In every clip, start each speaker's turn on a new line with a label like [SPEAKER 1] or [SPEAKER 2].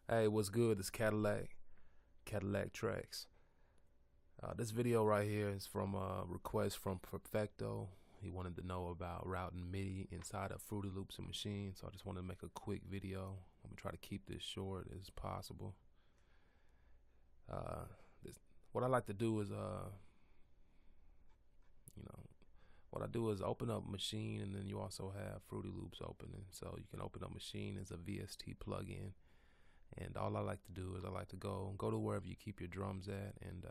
[SPEAKER 1] Hey, what's good? It's Cadillaktrackz. This video right here is from a request from Perfecto. He wanted to know about routing MIDI inside of Fruity Loops and Maschine, so I just wanted to make a quick video. I'm gonna try to keep this short as possible. Uh, what I like to do is, you know, what I do is open up Maschine, and then you also have Fruity Loops open, and so you can open up Maschine as a VST plugin. And all I like to do is I like to go to wherever you keep your drums at, and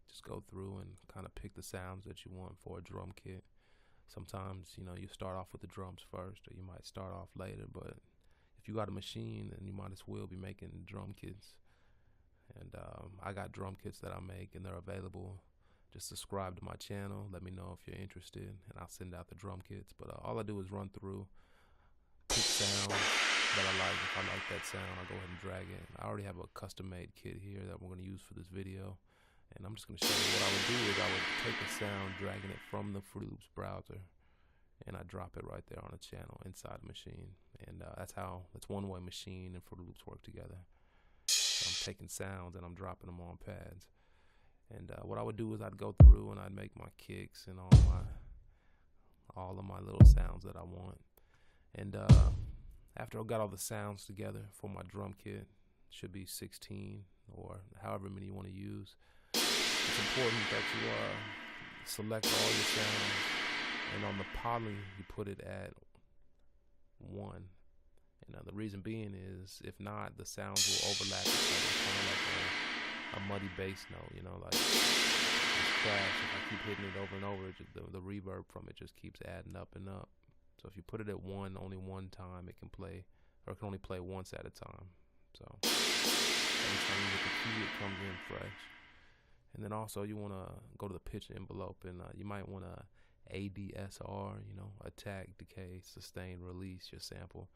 [SPEAKER 1] just go through and kind of pick the sounds that you want for a drum kit. Sometimes, you start off with the drums first, or you might start off later, but if you got a Maschine, then you might as well be making drum kits. And I got drum kits that I make, and they're available. Just subscribe to my channel, let me know if you're interested, and I'll send out the drum kits. But all I do is run through, pick sounds that I like. If I like that sound, I'll go ahead and drag it. I already have a custom made kit here that we're going to use for this video, and I'm just going to show you what I would do is I would take a sound, dragging it from the Fruity Loops browser, and I drop it right there on the channel inside the Maschine. And that's one way Maschine and Fruity Loops work together. So I'm taking sounds and I'm dropping them on pads. And what I would do is I'd go through and I'd make my kicks and all of my little sounds that I want. And after I got all the sounds together for my drum kit, should be 16 or however many you want to use, it's important that you select all your sounds, and on the poly you put it at 1. And the reason being is, if not, the sounds will overlap each other, kind of like a muddy bass note, like this crash. If I keep hitting it over and over, the reverb from it just keeps adding up and up. So if you put it at 1, only one time it can play, or it can only play once at a time. So every time you hit the key, it comes in fresh. And then also you want to go to the pitch envelope, and you might want to ADSR, attack, decay, sustain, release your sample.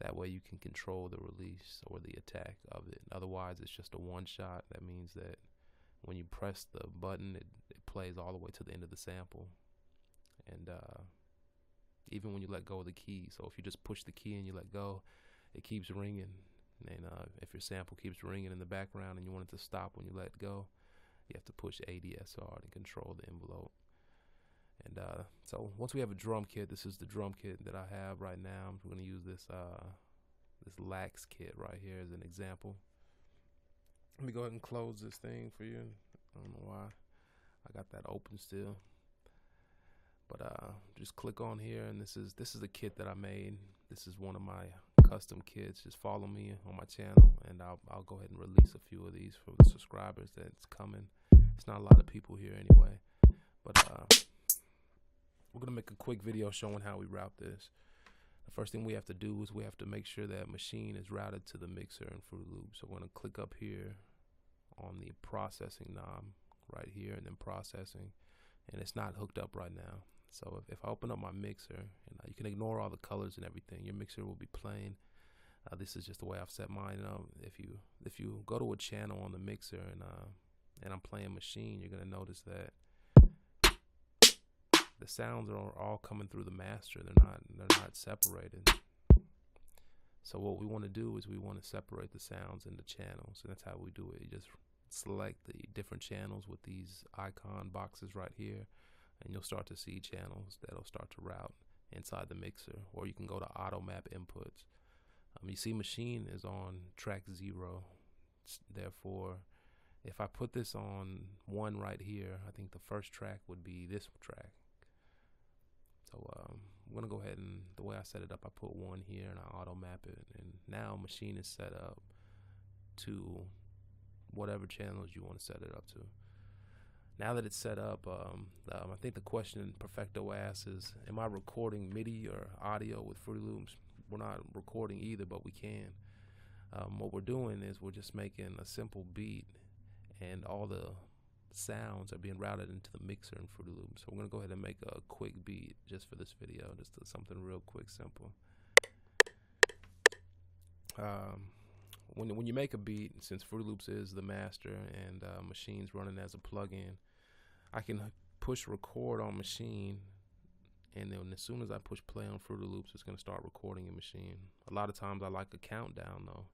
[SPEAKER 1] That way you can control the release or the attack of it. Otherwise, it's just a one shot. That means that when you press the button, it plays all the way to the end of the sample. And even when you let go of the key, so if you just push the key and you let go, it keeps ringing. And if your sample keeps ringing in the background and you want it to stop when you let go, you have to push ADSR to control the envelope. And so once we have a drum kit, this is the drum kit that I have right now. I'm going to use this Lax kit right here as an example. Let me go ahead and close this thing for you. I don't know why I got that open still. But just click on here, and this is the kit that I made. This is one of my custom kits. Just follow me on my channel, and I'll go ahead and release a few of these for the subscribers that's coming. It's not a lot of people here anyway, but we're gonna make a quick video showing how we route this. The first thing we have to do is we have to make sure that Maschine is routed to the mixer in Fruity Loops. So we're gonna click up here on the processing knob right here, and then processing, and it's not hooked up right now. So if I open up my mixer, and you can ignore all the colors and everything, your mixer will be plain. This is just the way I've set mine up. If you go to a channel on the mixer and I'm playing Maschine, you're gonna notice that the sounds are all coming through the master. They're not separated. So what we want to do is we want to separate the sounds into channels, and that's how we do it. You just select the different channels with these icon boxes right here, and you'll start to see channels that'll start to route inside the mixer. Or you can go to auto map inputs. You see Maschine is on track 0. Therefore, if I put this on 1 right here, I think the first track would be this track. So I'm gonna go ahead, and the way I set it up, I put 1 here and I auto map it, and now Maschine is set up to whatever channels you want to set it up to. Now that it's set up, I think the question Perfecto asks is, am I recording MIDI or audio with Fruity Loops? We're not recording either, but we can. What we're doing is we're just making a simple beat, and all the sounds are being routed into the mixer in Fruity Loops. So we're going to go ahead and make a quick beat just for this video, just something real quick, simple. When you make a beat, since Fruity Loops is the master and Maschine's running as a plugin, I can push record on Maschine, and then as soon as I push play on Fruity Loops, it's going to start recording in Maschine. A lot of times I like a countdown though.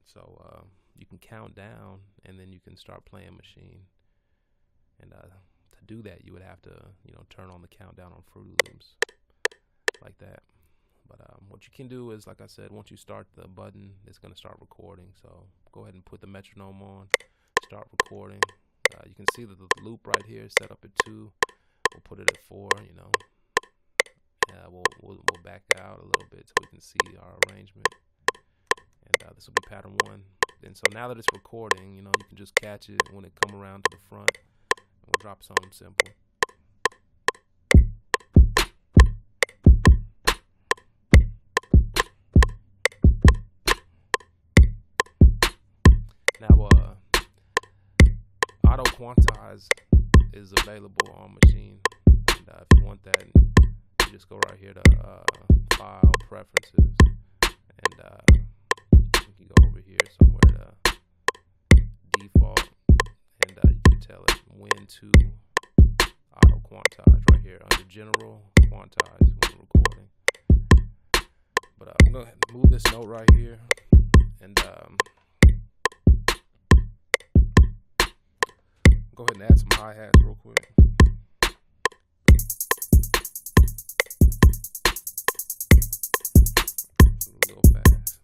[SPEAKER 1] So you can count down, and then you can start playing Maschine. And to do that, you would have to, turn on the countdown on Fruity Loops like that. But what you can do is, like I said, once you start the button, it's going to start recording. So go ahead and put the metronome on, start recording. You can see that the loop right here is set up at 2. We'll put it at 4, We'll back out a little bit so we can see our arrangement. And this will be pattern 1. And so now that it's recording, you can just catch it when it come around to the front. And we'll drop something simple. Now, auto quantize is available on Maschine. And if you want that, you just go right here to File, Preferences, and you can go over here somewhere to Default, and you can tell it when to auto quantize right here under General Quantize when recording. But I'm going to move this note right here, and go ahead and add some hi-hats real quick. A little fast.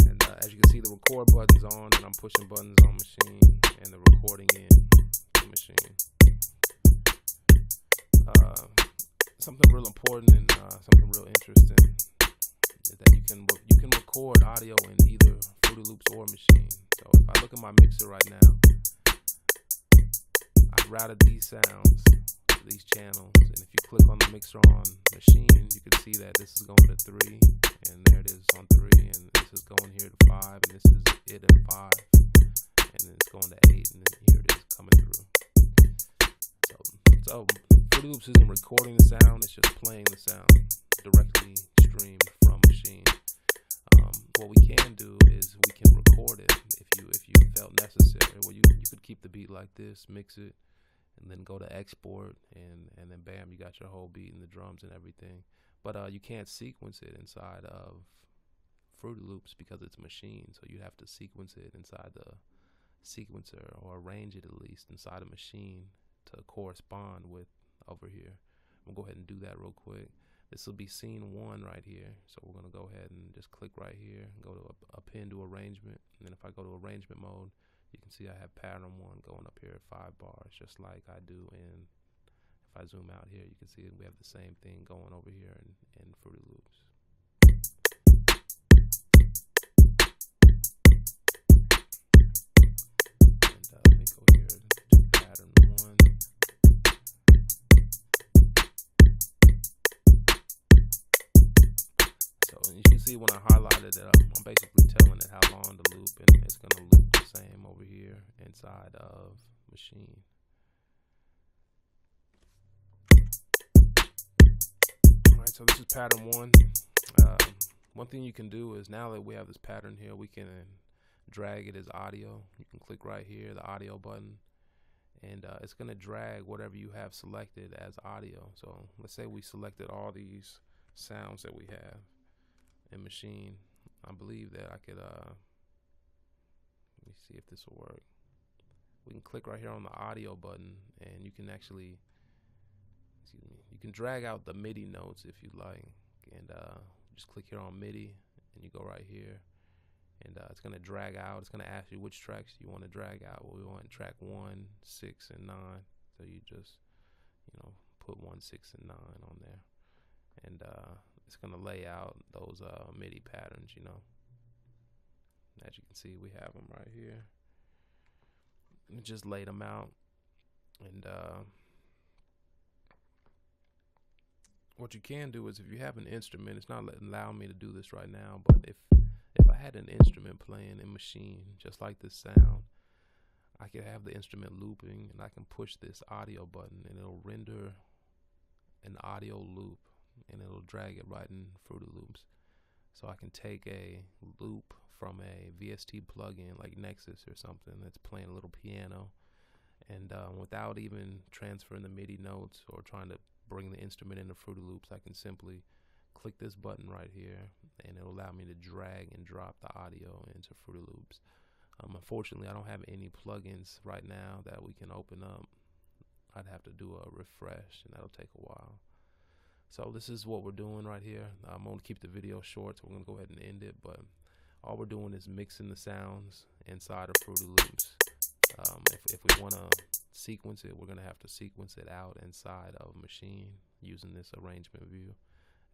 [SPEAKER 1] And as you can see, the record button's on, and I'm pushing buttons on Maschine, and the recording in the Maschine. Something real important and something real interesting is that you can record audio in either Fruity Loops or Maschine. So if I look at my mixer right now, I've routed these sounds to these channels, and if you click on the mixer on Maschine, you can see that this is going to 3, and there it is on 3, and this is going here to 5, and this is it at 5, and then it's going to 8, and then here it is coming through. So Fruity Loops isn't recording the sound; it's just playing the sound directly streamed from Maschine. What we can do is we can record it if you felt necessary. Well, you could keep the beat like this, mix it, and then go to export, and then bam, you got your whole beat and the drums and everything. But you can't sequence it inside of Fruity Loops because it's Maschine, so you have to sequence it inside the sequencer, or arrange it at least inside a Maschine to correspond with over here. We'll go ahead and do that real quick. This will be scene 1 right here. So we're going to go ahead and just click right here and go to append to arrangement. And then if I go to arrangement mode, you can see I have pattern 1 going up here at 5 bars, just like I do in, if I zoom out here, you can see we have the same thing going over here in Fruity Loops. And let me go here to pattern 1. So you can see when I highlighted it, I'm basically telling it how long to loop, and it's going to loop the same over here inside of Maschine. Alright, so this is pattern 1. One thing you can do is, now that we have this pattern here, we can drag it as audio. You can click right here, the audio button, and it's going to drag whatever you have selected as audio. So let's say we selected all these sounds that we have in Maschine. I believe that I could let me see if this will work. We can click right here on the audio button, and you can actually, you can drag out the MIDI notes if you like, and just click here on MIDI, and you go right here, and it's going to drag out. It's going to ask you which tracks you want to drag out. Well, we want track 1, 6, and 9, so you just put 1, 6, and 9 on there, and it's going to lay out those MIDI patterns. As you can see, we have them right here. And just laid them out, and what you can do is, if you have an instrument, it's not allowing me to do this right now, but if I had an instrument playing in Maschine just like this sound, I could have the instrument looping, and I can push this audio button, and it'll render an audio loop, and it'll drag it right in Fruity Loops. So I can take a loop from a VST plugin like Nexus or something that's playing a little piano, and without even transferring the MIDI notes or trying to bring the instrument into Fruity Loops, I can simply click this button right here, and it'll allow me to drag and drop the audio into Fruity Loops. Unfortunately, I don't have any plugins right now that we can open up. I'd have to do a refresh, and that'll take a while. So this is what we're doing right here. I'm going to keep the video short, so we're going to go ahead and end it. But all we're doing is mixing the sounds inside of Fruity Loops. If we want to sequence it, we're going to have to sequence it out inside of Maschine using this arrangement view.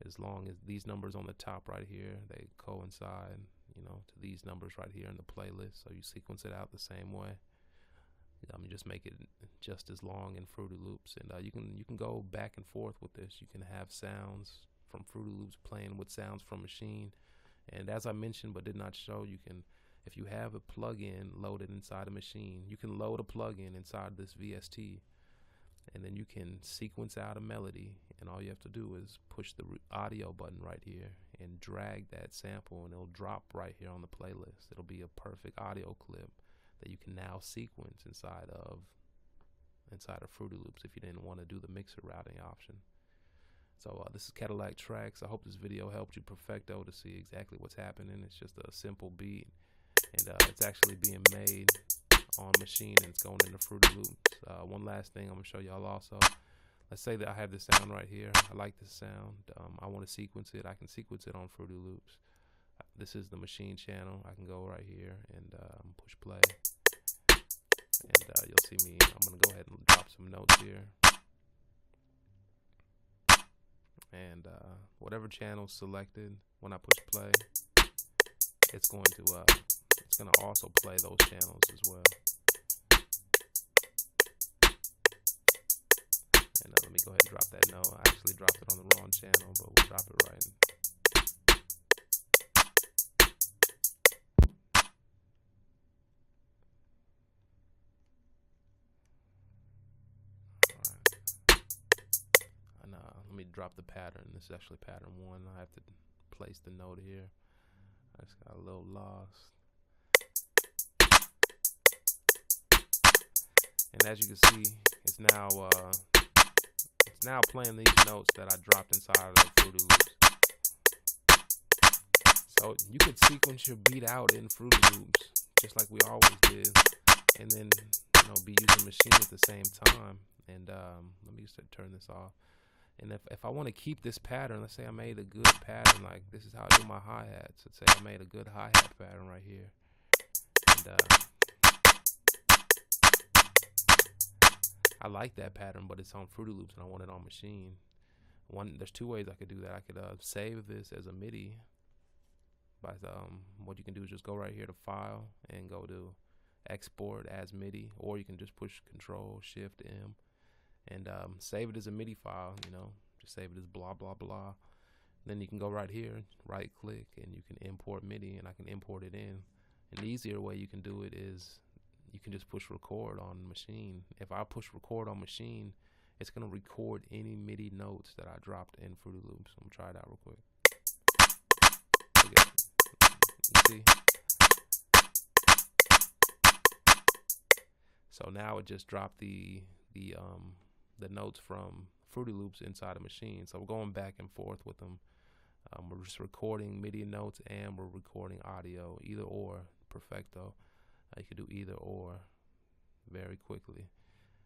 [SPEAKER 1] As long as these numbers on the top right here, they coincide, to these numbers right here in the playlist. So you sequence it out the same way. You just make it just as long in Fruity Loops, and you can go back and forth with this. You can have sounds from Fruity Loops playing with sounds from Maschine, and as I mentioned but did not show, you can, if you have a plugin loaded inside a Maschine, you can load a plugin inside this VST, and then you can sequence out a melody, and all you have to do is push the audio button right here and drag that sample, and it'll drop right here on the playlist. It'll be a perfect audio clip that you can now sequence inside of Fruity Loops if you didn't want to do the mixer routing option. So this is Cadillaktrackz. I hope this video helped you perfecto to see exactly what's happening. It's just a simple beat, and it's actually being made on Maschine, and it's going into Fruity Loops. One last thing I'm going to show y'all also. Let's say that I have this sound right here. I like this sound. I want to sequence it. I can sequence it on Fruity Loops. This is the Maschine channel. I can go right here and push play, and you'll see me. I'm going to go ahead and drop some notes here, and whatever channel selected when I push play, it's going to also play those channels as well. And let me go ahead and drop that note. I actually dropped it on the wrong channel, but we'll drop it right. Let me drop the pattern. This is actually pattern 1. I have to place the note here. I just got a little lost. And as you can see, it's now playing these notes that I dropped inside of the Fruity Loops. So you could sequence your beat out in Fruity Loops just like we always did, and then be using Maschine at the same time. And let me just turn this off. And if I want to keep this pattern, let's say I made a good pattern, like this is how I do my hi-hats. Let's say I made a good hi-hat pattern right here. And I like that pattern, but it's on Fruity Loops and I want it on Maschine. There's two ways I could do that. I could save this as a MIDI. By what you can do is just go right here to File and go to Export as MIDI, or you can just push Control Shift M. And save it as a MIDI file, just save it as blah, blah, blah. Then you can go right here, right click, and you can import MIDI, and I can import it in. And the easier way you can do it is you can just push record on Maschine. If I push record on Maschine, it's going to record any MIDI notes that I dropped in Fruity Loops. I'm going to try it out real quick. You see? So now it just dropped the notes from Fruity Loops inside of Maschine. So we're going back and forth with them. We're just recording MIDI notes and we're recording audio, either or, perfecto. You can do either or very quickly.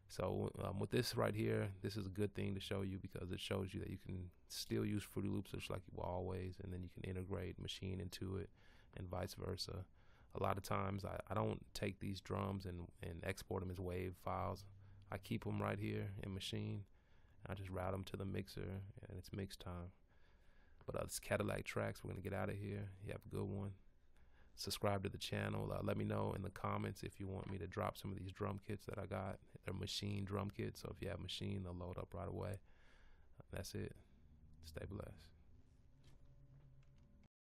[SPEAKER 1] So with this right here, this is a good thing to show you because it shows you that you can still use Fruity Loops just like you always, and then you can integrate Maschine into it and vice versa. A lot of times I don't take these drums and export them as WAV files. I keep them right here in Maschine. I just route them to the mixer, and it's mix time. But it's Cadillaktrackz. We're going to get out of here. You have a good one. Subscribe to the channel. Let me know in the comments if you want me to drop some of these drum kits that I got. They're Maschine drum kits, so if you have Maschine, they'll load up right away. That's it. Stay blessed.